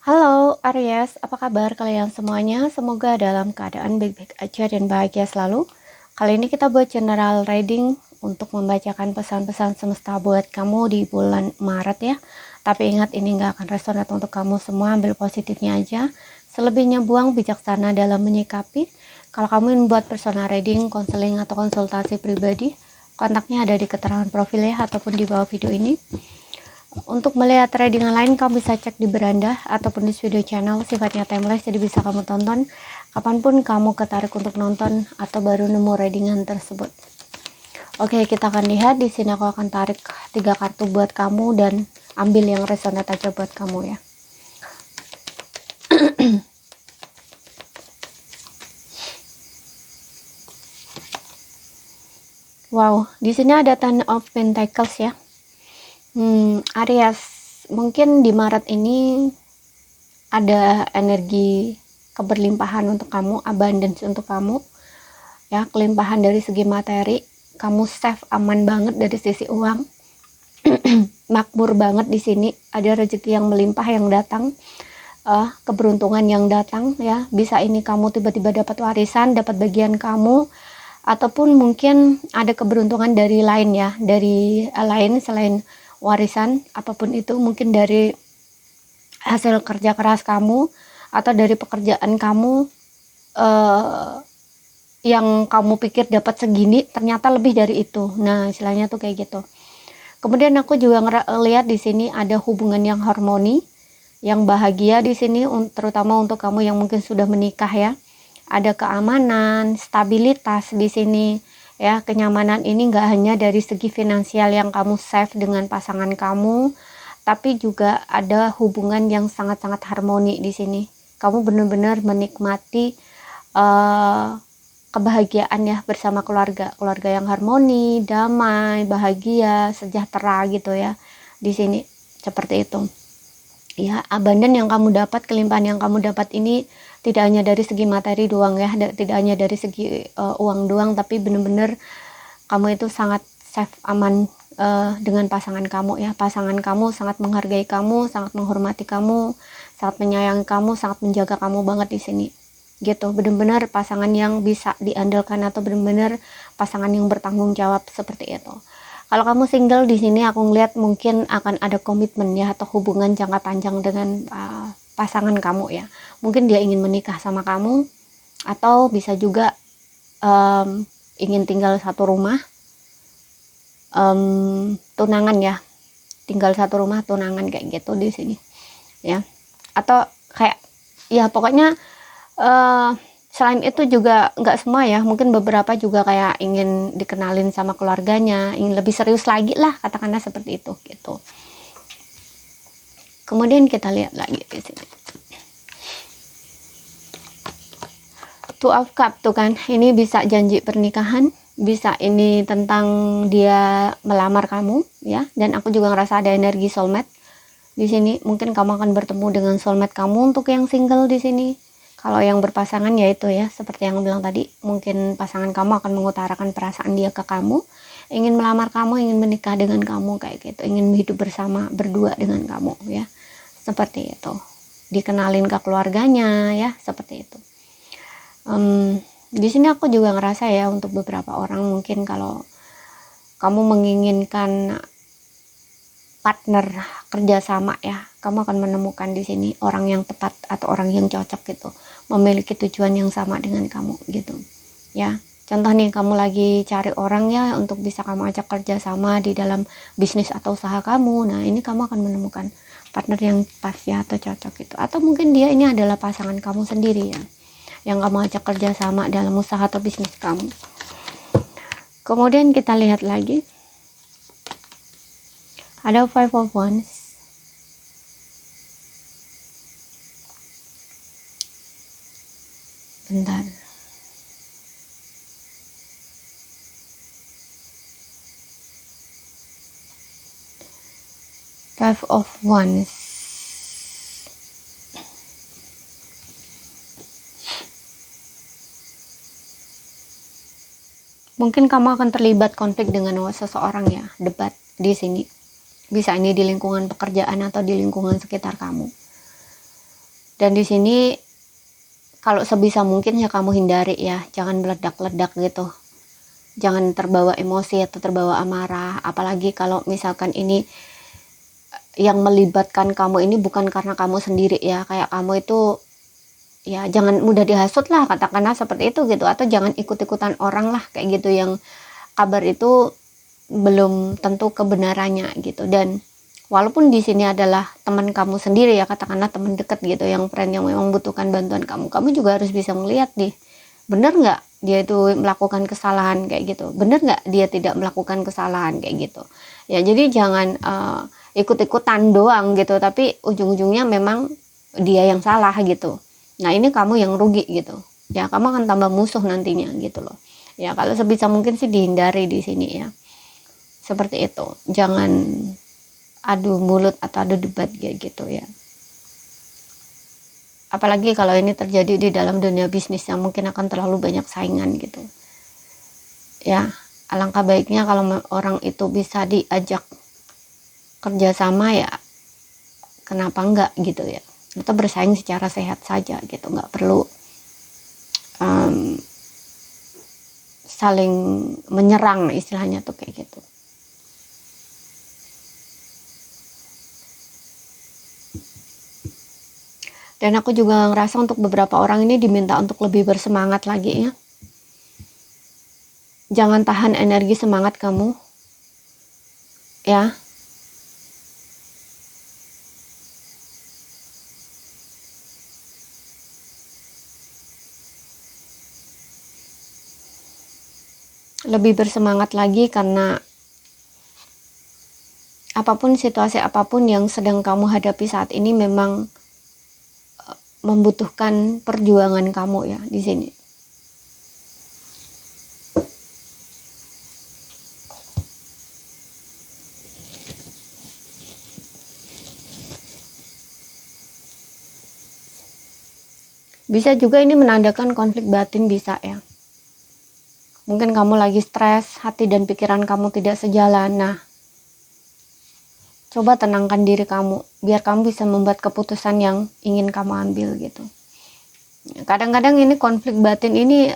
Halo Aries, apa kabar kalian semuanya? Semoga dalam keadaan baik-baik aja dan bahagia selalu. Kali ini kita buat general reading untuk membacakan pesan-pesan semesta buat kamu di bulan Maret ya. Tapi ingat ini nggak akan resonate untuk kamu semua, ambil positifnya aja. Selebihnya buang, bijaksana dalam menyikapi. Kalau kamu ingin buat personal reading, konseling atau konsultasi pribadi, kontaknya ada di keterangan profil ya, ataupun di bawah video ini. Untuk melihat readingan lain, kamu bisa cek di beranda ataupun di video channel, sifatnya timeless, jadi bisa kamu tonton kapanpun kamu ketarik untuk nonton atau baru nemu readingan tersebut. Oke, kita akan lihat. Di sini aku akan tarik 3 kartu buat kamu dan ambil yang resonate aja buat kamu ya. Wow, di sini ada Ten of Pentacles ya. Aries, mungkin di Maret ini ada energi keberlimpahan untuk kamu, abundance untuk kamu ya, kelimpahan dari segi materi, kamu safe, aman banget dari sisi uang. Makmur banget di sini, ada rezeki yang melimpah yang datang, keberuntungan yang datang ya. Bisa ini kamu tiba-tiba dapat warisan, dapat bagian kamu, ataupun mungkin ada keberuntungan dari lain ya, dari lain selain warisan, apapun itu, mungkin dari hasil kerja keras kamu atau dari pekerjaan kamu yang kamu pikir dapat segini ternyata lebih dari itu. Nah, istilahnya tuh kayak gitu. Kemudian aku juga lihat di sini ada hubungan yang harmoni, yang bahagia di sini, terutama untuk kamu yang mungkin sudah menikah ya. Ada keamanan, stabilitas di sini ya. Kenyamanan ini nggak hanya dari segi finansial yang kamu save dengan pasangan kamu, tapi juga ada hubungan yang sangat-sangat harmoni di sini. Kamu benar-benar menikmati kebahagiaan ya bersama keluarga yang harmoni, damai, bahagia, sejahtera gitu ya. Di sini seperti itu. Ya, abundance yang kamu dapat, kelimpahan yang kamu dapat ini tidak hanya dari segi materi doang ya, tidak hanya dari segi uang doang, tapi benar-benar kamu itu sangat safe, aman dengan pasangan kamu ya. Pasangan kamu sangat menghargai kamu, sangat menghormati kamu, sangat menyayangi kamu, sangat menjaga kamu banget di sini. Gitu, benar-benar pasangan yang bisa diandalkan atau benar-benar pasangan yang bertanggung jawab seperti itu. Kalau kamu single di sini aku ngeliat mungkin akan ada komitmen ya, atau hubungan jangka panjang dengan pasangan kamu ya. Mungkin dia ingin menikah sama kamu, atau bisa juga ingin tinggal satu rumah, tunangan ya, tinggal satu rumah tunangan kayak gitu di sini ya. Atau kayak ya pokoknya selain itu juga nggak semua ya, mungkin beberapa juga kayak ingin dikenalin sama keluarganya, ingin lebih serius lagi lah, katakanlah seperti itu gitu. Kemudian kita lihat lagi di sini. Two of Cups tuh kan, ini bisa janji pernikahan, bisa ini tentang dia melamar kamu ya. Dan aku juga ngerasa ada energi soulmate di sini. Mungkin kamu akan bertemu dengan soulmate kamu untuk yang single di sini. Kalau yang berpasangan ya itu ya, seperti yang aku bilang tadi, mungkin pasangan kamu akan mengutarakan perasaan dia ke kamu, ingin melamar kamu, ingin menikah dengan kamu kayak gitu, ingin hidup bersama berdua dengan kamu ya, seperti itu. Dikenalin ke keluarganya ya, seperti itu. Di sini aku juga ngerasa ya, untuk beberapa orang mungkin kalau kamu menginginkan partner kerjasama ya, kamu akan menemukan di sini orang yang tepat atau orang yang cocok gitu, memiliki tujuan yang sama dengan kamu gitu ya. Contoh nih, kamu lagi cari orang ya untuk bisa kamu ajak kerjasama di dalam bisnis atau usaha kamu. Nah, ini kamu akan menemukan partner yang pas ya, atau cocok gitu. Atau mungkin dia ini adalah pasangan kamu sendiri ya, yang kamu ajak kerjasama dalam usaha atau bisnis kamu. Kemudian kita lihat lagi, ada Five of Wands. Bentar. Five of Wands. Mungkin kamu akan terlibat konflik dengan seseorang ya, debat di sini. Bisa ini di lingkungan pekerjaan atau di lingkungan sekitar kamu. Dan di sini kalau sebisa mungkin ya kamu hindari ya, jangan meledak-ledak gitu. Jangan terbawa emosi atau terbawa amarah, apalagi kalau misalkan ini yang melibatkan kamu ini bukan karena kamu sendiri ya, kayak kamu itu ya jangan mudah dihasut lah, katakanlah seperti itu gitu, atau jangan ikut-ikutan orang lah kayak gitu, yang kabar itu belum tentu kebenarannya gitu. Dan walaupun di sini adalah teman kamu sendiri ya, katakanlah teman dekat gitu, yang friend yang memang membutuhkan bantuan kamu juga harus bisa melihat nih, bener nggak dia itu melakukan kesalahan kayak gitu, bener nggak dia tidak melakukan kesalahan kayak gitu ya. Jadi jangan ikut-ikutan doang gitu, tapi ujung-ujungnya memang dia yang salah gitu. Nah ini kamu yang rugi gitu ya, kamu akan tambah musuh nantinya gitu loh ya. Kalau sebisa mungkin sih dihindari di sini ya, seperti itu. Jangan adu mulut atau adu debat kayak gitu ya, apalagi kalau ini terjadi di dalam dunia bisnis yang mungkin akan terlalu banyak saingan gitu ya. Alangkah baiknya kalau orang itu bisa diajak kerjasama ya, kenapa enggak gitu ya, atau bersaing secara sehat saja gitu, nggak perlu saling menyerang istilahnya tuh kayak gitu. Dan aku juga ngerasa untuk beberapa orang ini diminta untuk lebih bersemangat lagi ya. Jangan tahan energi semangat kamu ya. Lebih bersemangat lagi, karena apapun situasi apapun yang sedang kamu hadapi saat ini memang membutuhkan perjuangan kamu ya di sini. Bisa juga ini menandakan konflik batin, bisa ya. Mungkin kamu lagi stres, hati dan pikiran kamu tidak sejalan. Nah, coba tenangkan diri kamu, biar kamu bisa membuat keputusan yang ingin kamu ambil gitu. Kadang-kadang ini konflik batin ini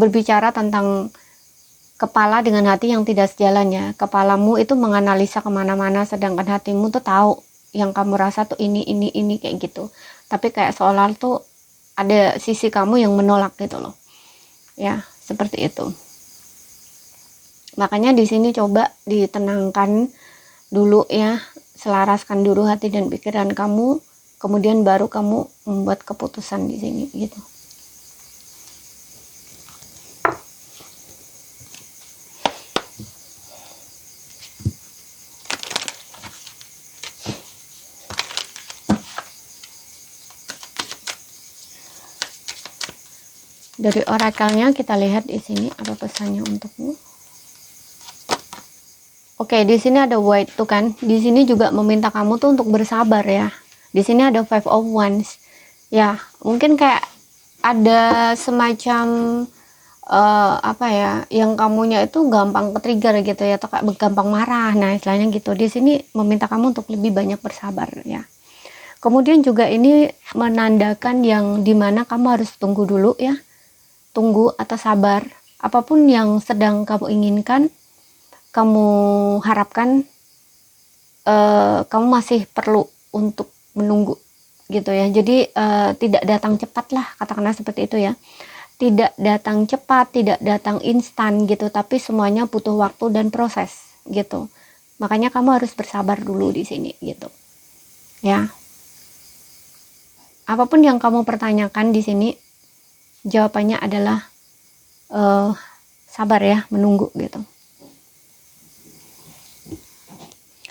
berbicara tentang kepala dengan hati yang tidak sejalan ya. Kepalamu itu menganalisa kemana-mana, sedangkan hatimu tuh tahu yang kamu rasa tuh ini kayak gitu. Tapi kayak seolah tuh ada sisi kamu yang menolak gitu loh. Ya, seperti itu. Makanya di sini coba ditenangkan dulu ya, selaraskan dulu hati dan pikiran kamu, kemudian baru kamu membuat keputusan di sini gitu. Dari orakelnya kita lihat di sini apa pesannya untukmu. Oke, di sini ada White tuh kan. Di sini juga meminta kamu tuh untuk bersabar ya. Di sini ada Five of Wands. Ya, mungkin kayak ada semacam apa ya, yang kamunya itu gampang ke-trigger gitu ya, atau kayak gampang marah. Nah, istilahnya gitu. Di sini meminta kamu untuk lebih banyak bersabar ya. Kemudian juga ini menandakan yang dimana kamu harus tunggu dulu ya. Tunggu atau sabar. Apapun yang sedang kamu inginkan, kamu harapkan, kamu masih perlu untuk menunggu gitu ya. Jadi tidak datang cepat lah, katakanlah seperti itu ya. Tidak datang cepat, tidak datang instan gitu, tapi semuanya butuh waktu dan proses gitu. Makanya kamu harus bersabar dulu di sini gitu ya. Apapun yang kamu pertanyakan di sini, jawabannya adalah sabar ya, menunggu gitu.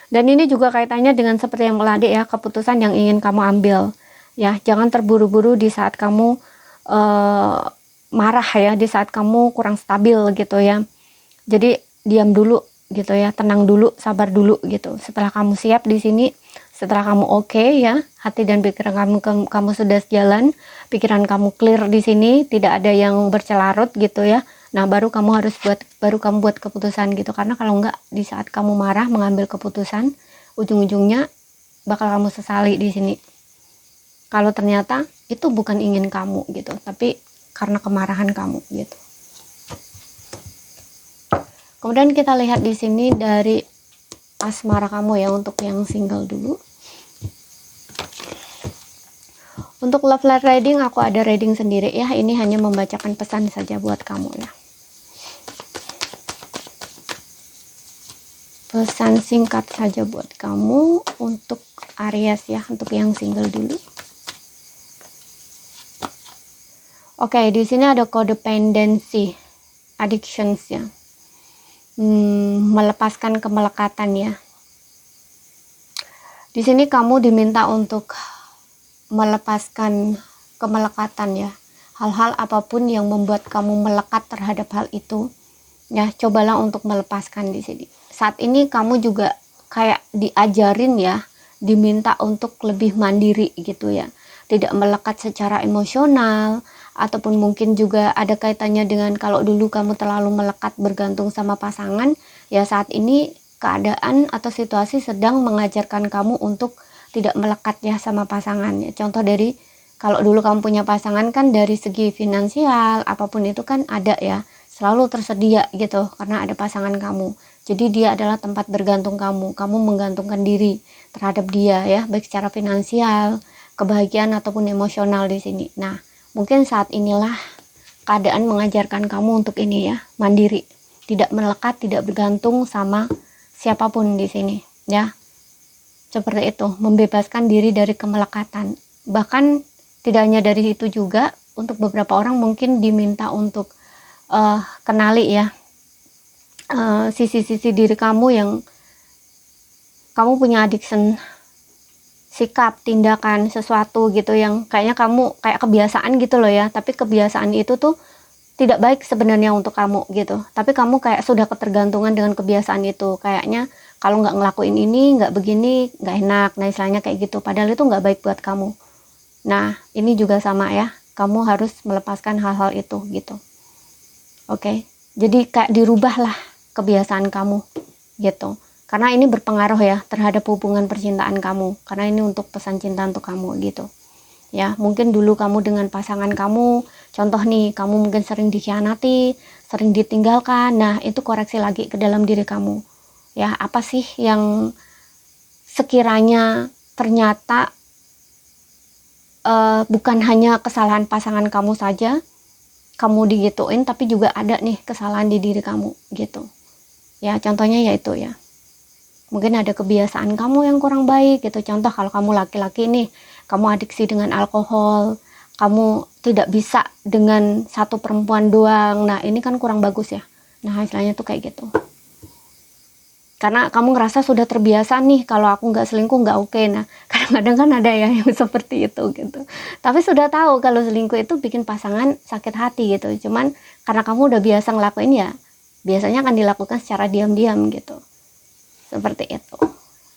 Dan ini juga kaitannya dengan seperti yang meladi ya, keputusan yang ingin kamu ambil ya. Jangan terburu-buru di saat kamu marah ya, di saat kamu kurang stabil gitu ya. Jadi diam dulu gitu ya, tenang dulu, sabar dulu gitu. Setelah kamu siap di sini, setelah kamu oke ya, hati dan pikiran kamu sudah sejalan, pikiran kamu clear di sini, tidak ada yang bercelarut gitu ya. Nah, baru kamu buat keputusan gitu. Karena kalau enggak, di saat kamu marah mengambil keputusan, ujung-ujungnya bakal kamu sesali di sini. kalau ternyata itu bukan ingin kamu gitu, tapi karena kemarahan kamu gitu. Kemudian kita lihat di sini dari asmara kamu ya, untuk yang single dulu. Untuk love life reading aku ada reading sendiri ya, ini hanya membacakan pesan saja buat kamu ya. Pesan singkat saja buat kamu untuk Aries ya, untuk yang single dulu. Oke, di sini ada codependency, addictions ya. Melepaskan kemelekatan ya. Di sini kamu diminta untuk melepaskan kemelekatan ya. Hal-hal apapun yang membuat kamu melekat terhadap hal itu, ya cobalah untuk melepaskan di sini. Saat ini kamu juga kayak diajarin ya, diminta untuk lebih mandiri gitu ya, tidak melekat secara emosional, ataupun mungkin juga ada kaitannya dengan kalau dulu kamu terlalu melekat bergantung sama pasangan, ya saat ini keadaan atau situasi sedang mengajarkan kamu untuk tidak melekat ya sama pasangan ya. Contoh dari kalau dulu kamu punya pasangan kan, dari segi finansial apapun itu kan ada ya, selalu tersedia gitu karena ada pasangan kamu. Jadi dia adalah tempat bergantung kamu menggantungkan diri terhadap dia ya, baik secara finansial, kebahagiaan ataupun emosional di sini. Nah, mungkin saat inilah keadaan mengajarkan kamu untuk ini ya, mandiri, tidak melekat, tidak bergantung sama siapapun di sini ya. Seperti itu, membebaskan diri dari kemelekatan. Bahkan tidak hanya dari itu juga, untuk beberapa orang mungkin diminta untuk kenali ya sisi-sisi diri kamu yang kamu punya addiction, sikap, tindakan, sesuatu gitu yang kayaknya kamu kayak kebiasaan gitu loh ya, tapi kebiasaan itu tuh tidak baik sebenarnya untuk kamu gitu, tapi kamu kayak sudah ketergantungan dengan kebiasaan itu, kayaknya kalau nggak ngelakuin ini, nggak begini, nggak enak, nah istilahnya kayak gitu, padahal itu nggak baik buat kamu. Nah ini juga sama ya, kamu harus melepaskan hal-hal itu gitu. Oke, jadi kayak dirubahlah kebiasaan kamu gitu, karena ini berpengaruh ya terhadap hubungan percintaan kamu, karena ini untuk pesan cinta untuk kamu gitu ya. Mungkin dulu kamu dengan pasangan kamu, contoh nih, kamu mungkin sering dikhianati, sering ditinggalkan. Nah itu koreksi lagi ke dalam diri kamu ya, apa sih yang sekiranya ternyata bukan hanya kesalahan pasangan kamu saja kamu digituin, tapi juga ada nih kesalahan di diri kamu gitu ya. Contohnya yaitu ya, mungkin ada kebiasaan kamu yang kurang baik gitu. Contoh kalau kamu laki-laki nih, kamu adiksi dengan alkohol, kamu tidak bisa dengan satu perempuan doang, nah ini kan kurang bagus ya. Nah istilahnya tuh kayak gitu, karena kamu ngerasa sudah terbiasa nih, kalau aku nggak selingkuh nggak oke. Nah kadang-kadang kan ada ya yang seperti itu gitu, tapi sudah tahu kalau selingkuh itu bikin pasangan sakit hati gitu, cuman karena kamu udah biasa ngelakuin ya, biasanya akan dilakukan secara diam-diam gitu. Seperti itu.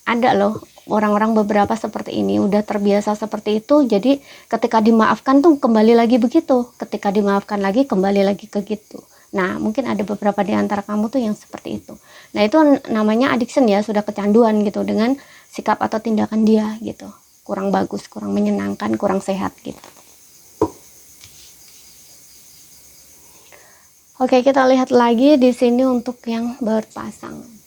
Ada loh orang-orang beberapa seperti ini, udah terbiasa seperti itu, jadi ketika dimaafkan tuh kembali lagi begitu, ketika dimaafkan lagi kembali lagi ke gitu. Nah mungkin ada beberapa di antara kamu tuh yang seperti itu. Nah itu namanya addiction ya, sudah kecanduan gitu dengan sikap atau tindakan dia gitu, kurang bagus, kurang menyenangkan, kurang sehat gitu. Oke, kita lihat lagi di sini untuk yang berpasangan.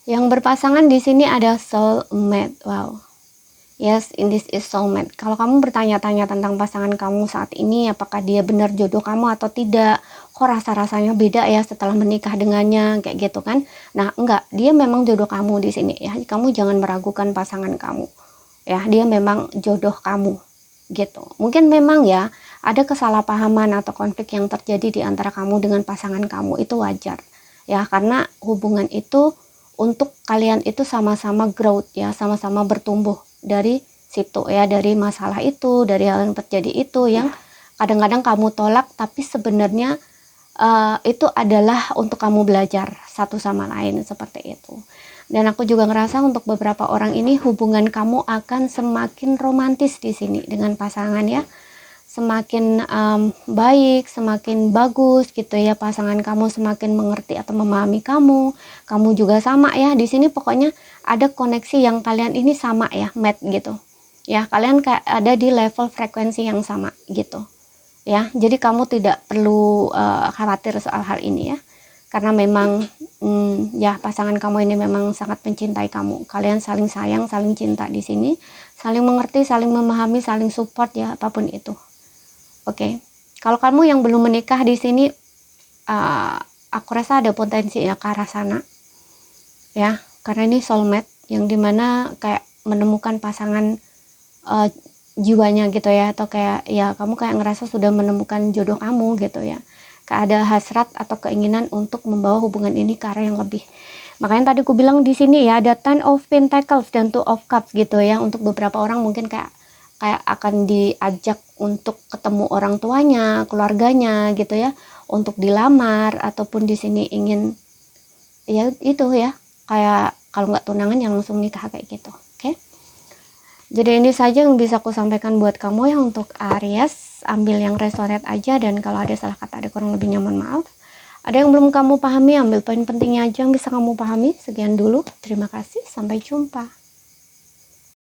Yang berpasangan di sini ada soulmate. Wow. Yes, in this is soulmate. Kalau kamu bertanya-tanya tentang pasangan kamu saat ini, apakah dia benar jodoh kamu atau tidak, kok rasa-rasanya beda ya setelah menikah dengannya, kayak gitu kan? Nah, enggak, dia memang jodoh kamu di sini ya. Kamu jangan meragukan pasangan kamu. Ya, dia memang jodoh kamu gitu. Mungkin memang ya ada kesalahpahaman atau konflik yang terjadi di antara kamu dengan pasangan kamu, itu wajar. Ya, karena hubungan itu untuk kalian itu sama-sama growth ya, sama-sama bertumbuh dari situ ya, dari masalah itu, dari hal yang terjadi itu yang kadang-kadang kamu tolak, tapi sebenarnya itu adalah untuk kamu belajar satu sama lain, seperti itu. Dan aku juga ngerasa untuk beberapa orang ini hubungan kamu akan semakin romantis di sini dengan pasangan ya, semakin baik, semakin bagus gitu ya, pasangan kamu semakin mengerti atau memahami kamu juga sama ya. Di sini pokoknya ada koneksi yang kalian ini sama ya, match gitu. Ya, kalian kayak ada di level frekuensi yang sama gitu. Ya, jadi kamu tidak perlu khawatir soal hal ini ya. Karena memang ya pasangan kamu ini memang sangat mencintai kamu. Kalian saling sayang, saling cinta di sini, saling mengerti, saling memahami, saling support ya, apapun itu. Oke. Kalau kamu yang belum menikah di sini, aku rasa ada potensi ya ke arah sana. Ya, karena ini soulmate yang dimana kayak menemukan pasangan jiwanya gitu ya, atau kayak ya kamu kayak ngerasa sudah menemukan jodoh kamu gitu ya, kayak ada hasrat atau keinginan untuk membawa hubungan ini ke arah yang lebih. Makanya tadi aku bilang di sini ya ada Ten of Pentacles dan Two of Cups gitu ya. Untuk beberapa orang mungkin kayak akan diajak untuk ketemu orang tuanya, keluarganya gitu ya, untuk dilamar, ataupun di sini ingin ya itu ya, kayak kalau nggak tunangan yang langsung nikah kayak gitu. Oke. Jadi ini saja yang bisa aku sampaikan buat kamu ya untuk Aries. Ambil yang resonate aja, dan kalau ada salah kata, ada kurang lebihnya mohon maaf. Ada yang belum kamu pahami, ambil poin pentingnya aja yang bisa kamu pahami. Sekian dulu, terima kasih, sampai jumpa.